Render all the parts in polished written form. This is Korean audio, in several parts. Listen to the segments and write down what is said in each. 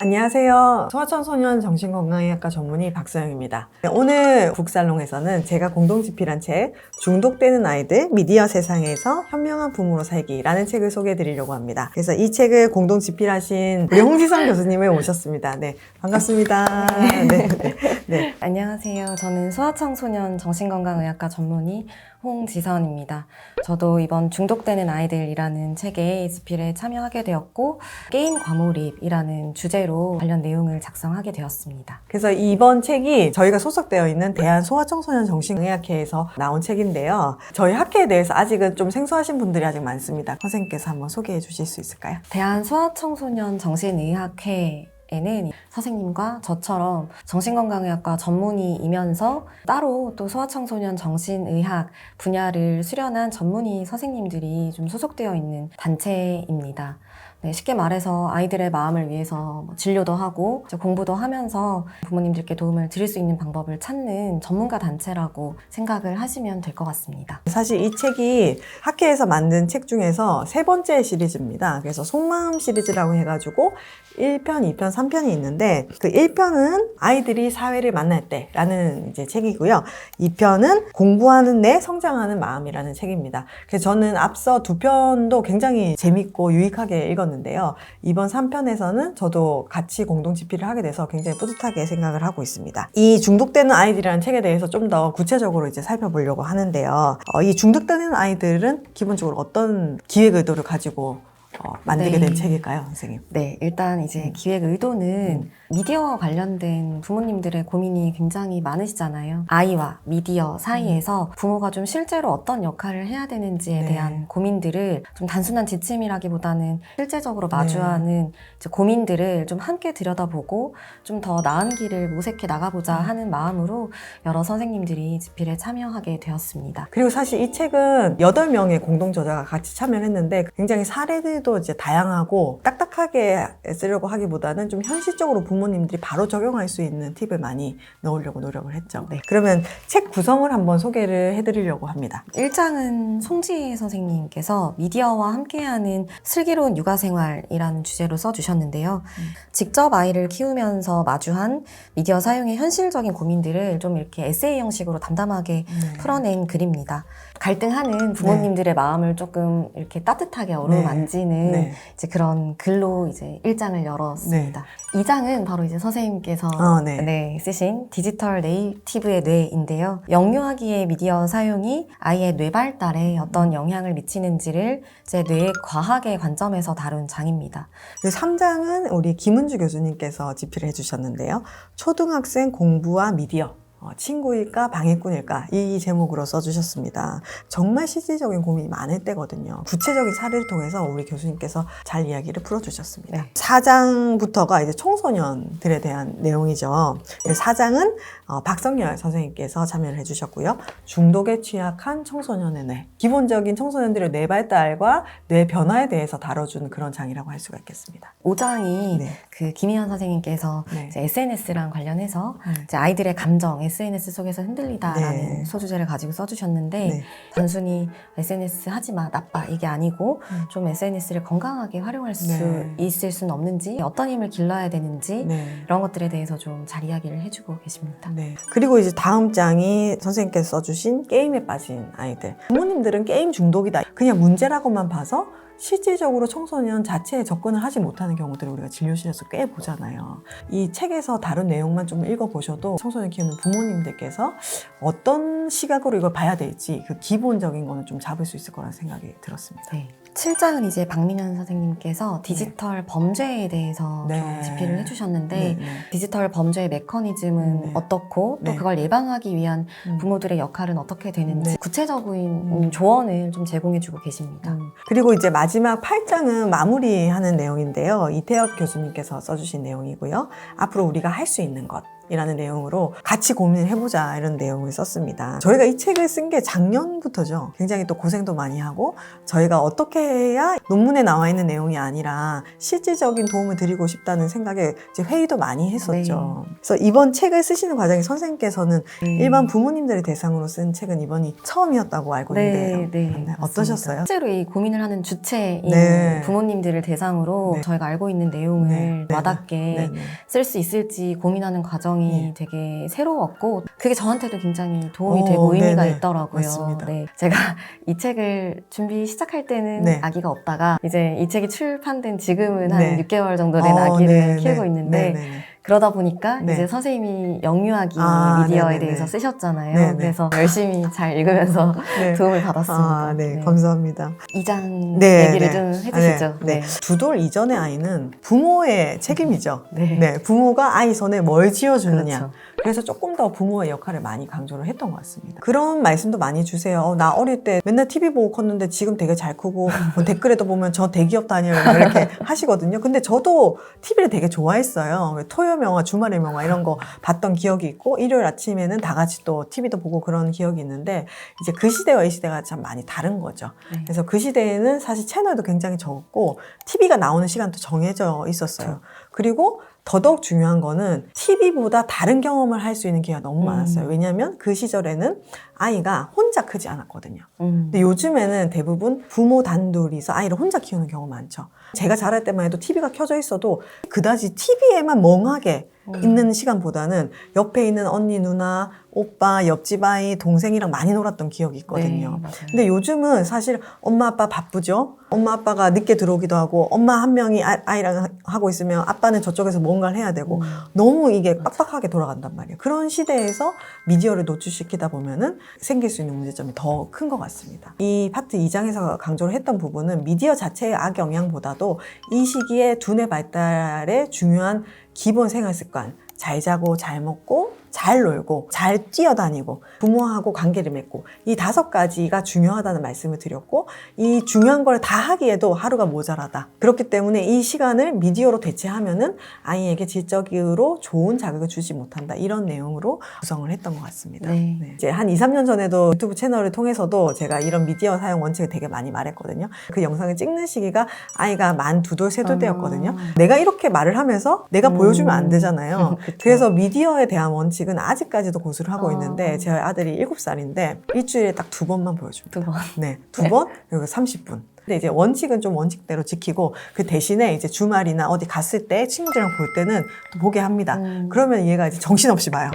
안녕하세요. 소아청소년 정신건강의학과 전문의 박서영입니다. 오늘 북살롱에서는 제가 공동집필한 책 중독되는 아이들 미디어 세상에서 현명한 부모로 살기라는 책을 소개해 드리려고 합니다. 그래서 이 책을 공동집필하신 우리 홍지성 교수님을 모셨습니다. 네, 반갑습니다. 네. 안녕하세요. 저는 소아청소년 정신건강의학과 전문의 홍지선입니다. 저도 이번 중독되는 아이들이라는 책에 집필에 참여하게 되었고 게임 과몰입이라는 주제로 관련 내용을 작성하게 되었습니다. 그래서 이번 책이 저희가 소속되어 있는 대한소아청소년 정신의학회에서 나온 책인데요. 저희 학회에 대해서 아직은 좀 생소하신 분들이 아직 많습니다. 선생님께서 한번 소개해 주실 수 있을까요? 대한소아청소년 정신의학회 에는 선생님과 저처럼 정신건강의학과 전문의이면서 따로 또 소아청소년 정신의학 분야를 수련한 전문의 선생님들이 좀 소속되어 있는 단체입니다. 네, 쉽게 말해서 아이들의 마음을 위해서 진료도 하고 공부도 하면서 부모님들께 도움을 드릴 수 있는 방법을 찾는 전문가 단체라고 생각을 하시면 될 것 같습니다. 사실 이 책이 학회에서 만든 책 중에서 세 번째 시리즈입니다. 그래서 속마음 시리즈라고 해가지고 1편, 2편, 3편이 있는데 그 1편은 아이들이 사회를 만날 때라는 이제 책이고요. 2편은 공부하는 내 성장하는 마음이라는 책입니다. 그래서 저는 앞서 2편도 굉장히 재밌고 유익하게 읽었는데요. 이번 3편에서는 저도 같이 공동 집필을 하게 돼서 굉장히 뿌듯하게 생각을 하고 있습니다. 이 중독되는 아이들이라는 책에 대해서 좀 더 구체적으로 이제 살펴보려고 하는데요. 이 중독되는 아이들은 기본적으로 어떤 기획 의도를 가지고 만들게 된 책일까요, 선생님? 네, 일단 이제 기획 의도는 미디어와 관련된 부모님들의 고민이 굉장히 많으시잖아요. 아이와 미디어 사이에서 부모가 좀 실제로 어떤 역할을 해야 되는지에 대한 고민들을 좀 단순한 지침이라기보다는 실제적으로 마주하는 이제 고민들을 좀 함께 들여다보고 좀 더 나은 길을 모색해 나가보자 하는 마음으로 여러 선생님들이 집필에 참여하게 되었습니다. 그리고 사실 이 책은 8명의 공동저자가 같이 참여를 했는데 굉장히 사례들도 이제 다양하고 딱딱하게 쓰려고 하기보다는 좀 현실적으로 부모님들이 바로 적용할 수 있는 팁을 많이 넣으려고 노력을 했죠. 네. 그러면 책 구성을 한번 소개를 해드리려고 합니다. 1장은 송지혜 선생님께서 미디어와 함께하는 슬기로운 육아생활이라는 주제로 써주셨는데요. 직접 아이를 키우면서 마주한 미디어 사용의 현실적인 고민들을 좀 이렇게 에세이 형식으로 담담하게 풀어낸 글입니다. 갈등하는 부모님들의 마음을 조금 이렇게 따뜻하게 어루만지는 이제 그런 글로 이제 1장을 열었습니다. 2장은 바로 이제 선생님께서 쓰신 디지털 네이티브의 뇌인데요. 영유아기의 미디어 사용이 아이의 뇌 발달에 어떤 영향을 미치는지를 이제 뇌 과학의 관점에서 다룬 장입니다. 3장은 우리 김은주 교수님께서 집필을 해주셨는데요. 초등학생 공부와 미디어. 친구일까 방해꾼일까 이 제목으로 써주셨습니다. 정말 실질적인 고민이 많을 때거든요. 구체적인 사례를 통해서 우리 교수님께서 잘 이야기를 풀어주셨습니다. 4장부터가 이제 청소년들에 대한 내용이죠. 4장은 박성열 선생님께서 참여를 해주셨고요. 중독에 취약한 청소년의 뇌, 기본적인 청소년들의 뇌 발달과 뇌 변화에 대해서 다뤄준 그런 장이라고 할 수가 있겠습니다. 5장이 그 김희연 선생님께서 이제 SNS랑 관련해서 이제 아이들의 감정 SNS 속에서 흔들리다라는 소주제를 가지고 써주셨는데 단순히 SNS 하지마 나빠 이게 아니고 좀 SNS를 건강하게 활용할 수 있을 수는 없는지 어떤 힘을 길러야 되는지 이런 것들에 대해서 좀 잘 이야기를 해주고 계십니다. 그리고 이제 다음 장이 선생님께서 써주신 게임에 빠진 아이들. 부모님들은 게임 중독이다 그냥 문제라고만 봐서 실질적으로 청소년 자체에 접근을 하지 못하는 경우들을 우리가 진료실에서 꽤 보잖아요. 이 책에서 다룬 내용만 좀 읽어보셔도 청소년 키우는 부모님들께서 어떤 시각으로 이걸 봐야 될지 그 기본적인 거는 좀 잡을 수 있을 거라는 생각이 들었습니다. 7장은 이제 박민현 선생님께서 디지털 범죄에 대해서 좀 집필을 해주셨는데 디지털 범죄의 메커니즘은 어떻고 또 그걸 예방하기 위한 부모들의 역할은 어떻게 되는지 구체적인 조언을 좀 제공해주고 계십니다. 그리고 이제 마지막 8장은 마무리하는 내용인데요. 이태엽 교수님께서 써주신 내용이고요. 앞으로 우리가 할 수 있는 것 이라는 내용으로 같이 고민을 해보자 이런 내용을 썼습니다. 저희가 이 책을 쓴 게 작년부터죠. 굉장히 또 고생도 많이 하고 저희가 어떻게 해야 논문에 나와 있는 내용이 아니라 실질적인 도움을 드리고 싶다는 생각에 이제 회의도 많이 했었죠. 그래서 이번 책을 쓰시는 과정에 선생님께서는 일반 부모님들을 대상으로 쓴 책은 이번이 처음이었다고 알고 있는데요. 네, 어떠셨어요? 실제로 이 고민을 하는 주체인 네. 부모님들을 대상으로 네. 저희가 알고 있는 내용을 네. 와닿게 네. 쓸 수 있을지 고민하는 과정이 네. 되게 새로웠고 그게 저한테도 굉장히 도움이 오, 되고 의미가 네네. 있더라고요. 맞습니다. 네, 제가 이 책을 준비 시작할 때는 네. 아기가 없다가 이제 이 책이 출판된 지금은 네. 한 6개월 정도 된 아기를 키우고 있는데 그러다 보니까 네. 이제 선생님이 영유아기 미디어에 네네네. 대해서 쓰셨잖아요. 네네. 그래서 열심히 잘 읽으면서 네. 도움을 받았습니다. 네, 감사합니다. 2장 네, 얘기를 네. 좀 해주시죠. 네. 두 돌 이전의 아이는 부모의 책임이죠. 네. 부모가 아이 손에 뭘 쥐어주느냐. 그렇죠. 그래서 조금 더 부모의 역할을 많이 강조를 했던 것 같습니다. 그런 말씀도 많이 주세요. 나 어릴 때 맨날 TV 보고 컸는데 지금 되게 잘 크고 뭐 댓글에도 보면 저 대기업 다녀요 이렇게 하시거든요. 근데 저도 TV를 되게 좋아했어요. 토요일 명화, 주말의 명화 이런 거 봤던 기억이 있고 일요일 아침에는 다 같이 또 TV도 보고 그런 기억이 있는데 이제 그 시대와 이 시대가 참 많이 다른 거죠. 네. 그래서 그 시대에는 사실 채널도 굉장히 적었고 TV가 나오는 시간도 정해져 있었어요. 그렇죠. 그리고 더더욱 중요한 거는 TV보다 다른 경험을 할 수 있는 기회가 너무 많았어요. 왜냐하면 그 시절에는 아이가 혼자 크지 않았거든요. 근데 요즘에는 대부분 부모 단둘이서 아이를 혼자 키우는 경우가 많죠. 제가 자랄 때만 해도 TV가 켜져 있어도 그다지 TV에만 멍하게 있는 시간보다는 옆에 있는 언니, 누나, 오빠, 옆집 아이, 동생이랑 많이 놀았던 기억이 있거든요. 네, 맞아요. 근데 요즘은 사실 엄마, 아빠 바쁘죠? 엄마, 아빠가 늦게 들어오기도 하고 엄마 한 명이 아이랑 하고 있으면 아빠는 저쪽에서 뭔가를 해야 되고 너무 이게 빡빡하게 돌아간단 말이에요. 그런 시대에서 미디어를 노출시키다 보면은 생길 수 있는 문제점이 더 큰 것 같습니다. 이 파트 2장에서 강조를 했던 부분은 미디어 자체의 악영향보다도 이 시기에 두뇌 발달에 중요한 기본 생활 습관, 잘 자고 잘 먹고 잘 놀고 잘 뛰어다니고 부모하고 관계를 맺고 이 5가지가 중요하다는 말씀을 드렸고 이 중요한 걸 다 하기에도 하루가 모자라다. 그렇기 때문에 이 시간을 미디어로 대체하면은 아이에게 질적으로 좋은 자극을 주지 못한다. 이런 내용으로 구성을 했던 것 같습니다. 네. 이제 한 2, 3년 전에도 유튜브 채널을 통해서도 제가 이런 미디어 사용 원칙을 되게 많이 말했거든요. 그 영상을 찍는 시기가 아이가 만 2돌, 3돌 때였거든요. 내가 이렇게 말을 하면서 내가 보여주면 안 되잖아요. 그래서 미디어에 대한 원칙은 아직까지도 고수를 하고 있는데 제 아들이 7살인데 일주일에 딱 2번만 보여줍니다. 2번. 네, 2번 그리고 30분. 근데 이제 원칙은 좀 원칙대로 지키고 그 대신에 이제 주말이나 어디 갔을 때 친구들이랑 볼 때는 또 보게 합니다. 그러면 얘가 이제 정신없이 봐요.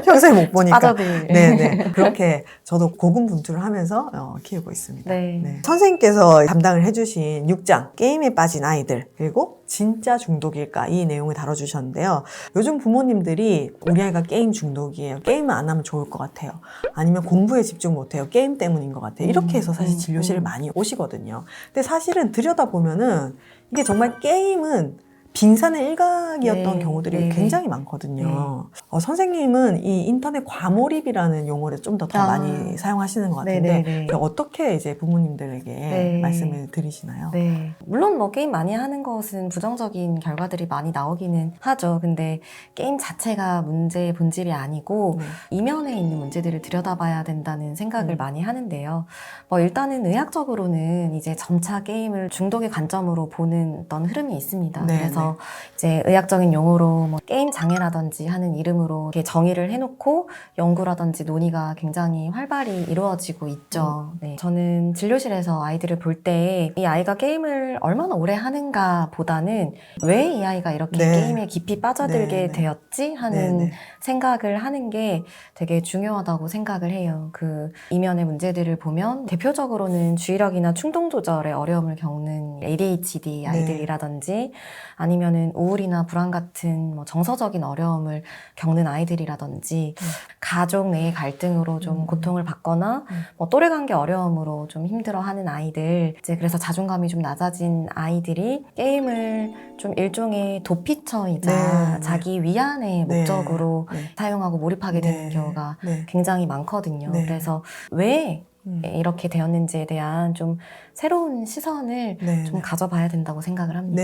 평소에 못 보니까. 빠져들. 네네. 그렇게 저도 고군분투를 하면서 키우고 있습니다. 네. 선생님께서 담당을 해주신 6장 게임에 빠진 아이들 그리고 진짜 중독일까 이 내용을 다뤄주셨는데요. 요즘 부모님들이 우리 아이가 게임 중독이에요. 게임을 안 하면 좋을 것 같아요. 아니면 공부에 집중 못해요. 게임 때문인 것 같아요. 이렇게 해서 사실 진료실에 많이 오시거든요. 근데 사실은 들여다보면은 이게 정말 게임은 빙산의 일각이었던 네, 경우들이 네. 굉장히 많거든요. 선생님은 이 인터넷 과몰입이라는 용어를 좀 더 많이 사용하시는 것 같은데 네. 어떻게 이제 부모님들에게 말씀을 드리시나요? 네. 물론 뭐 게임 많이 하는 것은 부정적인 결과들이 많이 나오기는 하죠. 근데 게임 자체가 문제의 본질이 아니고 이면에 있는 문제들을 들여다봐야 된다는 생각을 많이 하는데요. 뭐 일단은 의학적으로는 이제 점차 게임을 중독의 관점으로 보는 어떤 흐름이 있습니다. 네, 그래서 이제 의학적인 용어로 뭐 게임 장애라든지 하는 이름으로 이렇게 정의를 해놓고 연구라든지 논의가 굉장히 활발히 이루어지고 있죠. 네. 저는 진료실에서 아이들을 볼 때 이 아이가 게임을 얼마나 오래 하는가 보다는 왜 이 아이가 이렇게 게임에 깊이 빠져들게 되었지 하는 생각을 하는 게 되게 중요하다고 생각을 해요. 그 이면의 문제들을 보면 대표적으로는 주의력이나 충동 조절에 어려움을 겪는 ADHD 아이들이라든지 아니면은 우울이나 불안 같은 뭐 정서적인 어려움을 겪는 아이들이라든지 가족 내의 갈등으로 좀 고통을 받거나 뭐 또래 관계 어려움으로 좀 힘들어하는 아이들 이제 그래서 자존감이 좀 낮아진 아이들이 게임을 좀 일종의 도피처이자 자기 위안의 목적으로 사용하고 몰입하게 되는 경우가 굉장히 많거든요. 그래서 왜 이렇게 되었는지에 대한 좀 새로운 시선을 좀 가져봐야 된다고 생각을 합니다.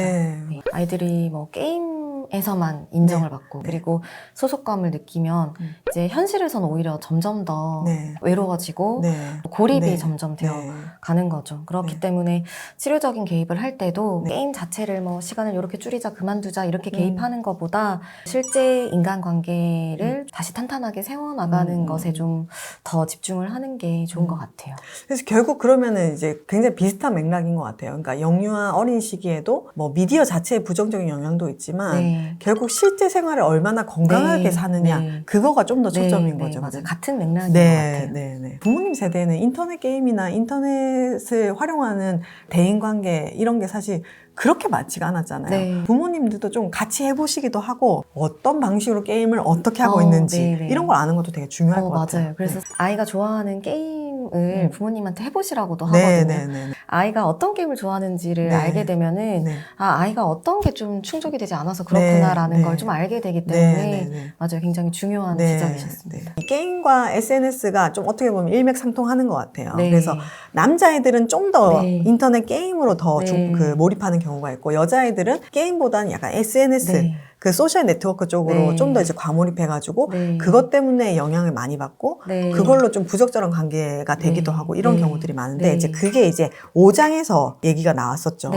아이들이 뭐 게임 게임에서만 인정을 받고 그리고 소속감을 느끼면 이제 현실에서는 오히려 점점 더 외로워지고 고립이 점점 되어 가는 거죠. 그렇기 때문에 치료적인 개입을 할 때도 게임 자체를 뭐 시간을 이렇게 줄이자 그만두자 이렇게 개입하는 것보다 실제 인간관계를 다시 탄탄하게 세워나가는 것에 좀 더 집중을 하는 게 좋은 것 같아요. 그래서 결국 그러면은 이제 굉장히 비슷한 맥락인 것 같아요. 그러니까 영유아 어린 시기에도 뭐 미디어 자체의 부정적인 영향도 있지만 결국 실제 생활을 얼마나 건강하게 사느냐 그거가 좀 더 초점인 거죠. 맞아요. 같은 맥락인 것 같아요. 부모님 세대는 인터넷 게임이나 인터넷을 활용하는 대인관계 이런 게 사실 그렇게 많지가 않았잖아요. 부모님들도 좀 같이 해보시기도 하고 어떤 방식으로 게임을 어떻게 하고 있는지 이런 걸 아는 것도 되게 중요할 것 같아요. 맞아요. 그래서 아이가 좋아하는 게임을 부모님한테 해보시라고 하거든요. 아이가 어떤 게임을 좋아하는지를 알게 되면은 아이가 어떤 게 좀 충족이 되지 않아서 그렇구나라는 걸 좀 알게 되기 때문에 맞아요. 굉장히 중요한 지적이셨습니다. 게임과 SNS가 좀 어떻게 보면 일맥상통하는 것 같아요. 그래서 남자애들은 좀 더 인터넷 게임으로 더 그 몰입하는 경우가 있고 여자애들은 게임보다는 약간 SNS 그 소셜 네트워크 쪽으로 좀 더 이제 과몰입해가지고 그것 때문에 영향을 많이 받고 그걸로 좀 부적절한 관계가 되기도 하고 이런 경우들이 많은데 이제 그게 이제 5장에서 얘기가 나왔었죠.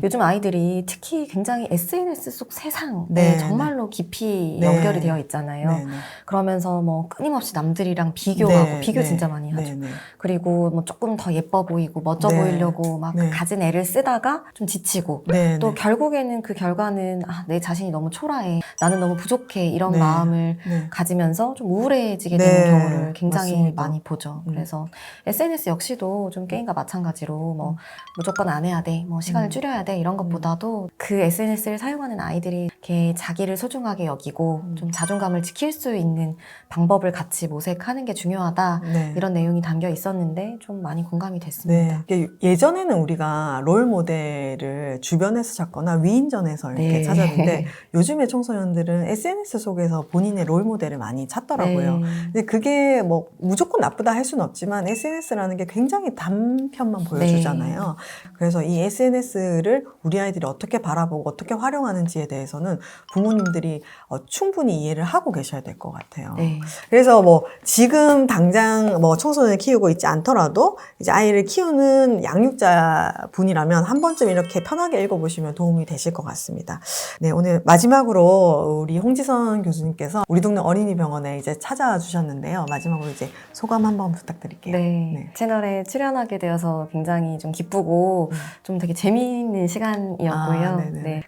요즘 아이들이 특히 굉장히 SNS 속 세상에 정말로 깊이 연결이 되어 있잖아요. 그러면서 뭐 끊임없이 남들이랑 비교하고 비교 진짜 많이 하죠. 그리고 뭐 조금 더 예뻐 보이고 멋져 보이려고 막 가진 애를 쓰다가 좀 지치고 또 결국에는 그 결과는 내 자신이 너무 초라해. 나는 너무 부족해. 이런 마음을 가지면서 좀 우울해지게 되는 경우를 굉장히 많이 보죠. 그래서 SNS 역시도 좀 게임과 마찬가지로 뭐 무조건 안 해야 돼. 뭐 시간을 줄여야 돼. 이런 것보다도 그 SNS를 사용하는 아이들이 이렇게 자기를 소중하게 여기고 좀 자존감을 지킬 수 있는 방법을 같이 모색하는 게 중요하다. 이런 내용이 담겨 있었는데 좀 많이 공감이 됐습니다. 예전에는 우리가 롤 모델을 주변에서 찾거나 위인전에서 이렇게 찾았는데 요즘의 청소년들은 SNS 속에서 본인의 롤 모델을 많이 찾더라고요. 근데 그게 뭐 무조건 나쁘다 할 수는 없지만 SNS라는 게 굉장히 단편만 보여주잖아요. 그래서 이 SNS를 우리 아이들이 어떻게 바라보고 어떻게 활용하는지에 대해서는 부모님들이 충분히 이해를 하고 계셔야 될 것 같아요. 그래서 뭐 지금 당장 뭐 청소년을 키우고 있지 않더라도 이제 아이를 키우는 양육자 분이라면 한 번쯤 이렇게 편하게 읽어보시면 도움이 되실 것 같습니다. 오늘 마지막으로 우리 홍지선 교수님께서 우리 동네 어린이병원에 이제 찾아와 주셨는데요. 마지막으로 이제 소감 한번 부탁드릴게요. 채널에 출연하게 되어서 굉장히 좀 기쁘고 좀 되게 재미있는 시간이었고요.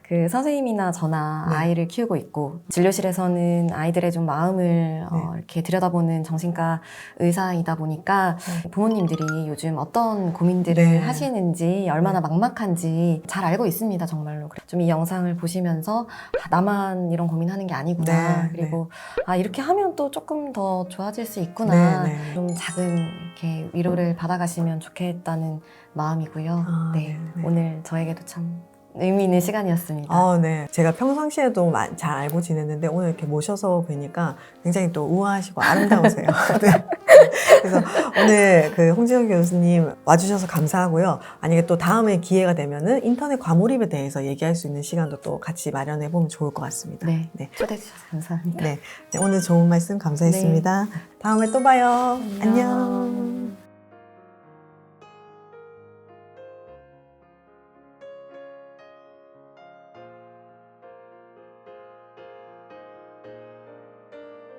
그 선생님이나 저나 아이를 키우고 있고 진료실에서는 아이들의 좀 마음을 이렇게 들여다보는 정신과 의사이다 보니까 부모님들이 요즘 어떤 고민들을 하시는지 얼마나 막막한지 잘 알고 있습니다. 정말로. 좀 이 영상을 보시면서 나만 이런 고민하는 게 아니구나. 그리고 이렇게 하면 또 조금 더 좋아질 수 있구나. 좀 작은 이렇게 위로를 받아가시면 좋겠다는 마음이고요. 오늘 저에게도 참 의미 있는 시간이었습니다. 제가 평상시에도 잘 알고 지냈는데 오늘 이렇게 모셔서 뵈니까 굉장히 또 우아하시고 아름다우세요. 그래서 오늘 그 홍지선 교수님 와주셔서 감사하고요. 만약에 또 다음에 기회가 되면은 인터넷 과몰입에 대해서 얘기할 수 있는 시간도 또 같이 마련해 보면 좋을 것 같습니다. 초대해 주셔서 감사합니다. 오늘 좋은 말씀 감사했습니다. 다음에 또 봐요. 안녕.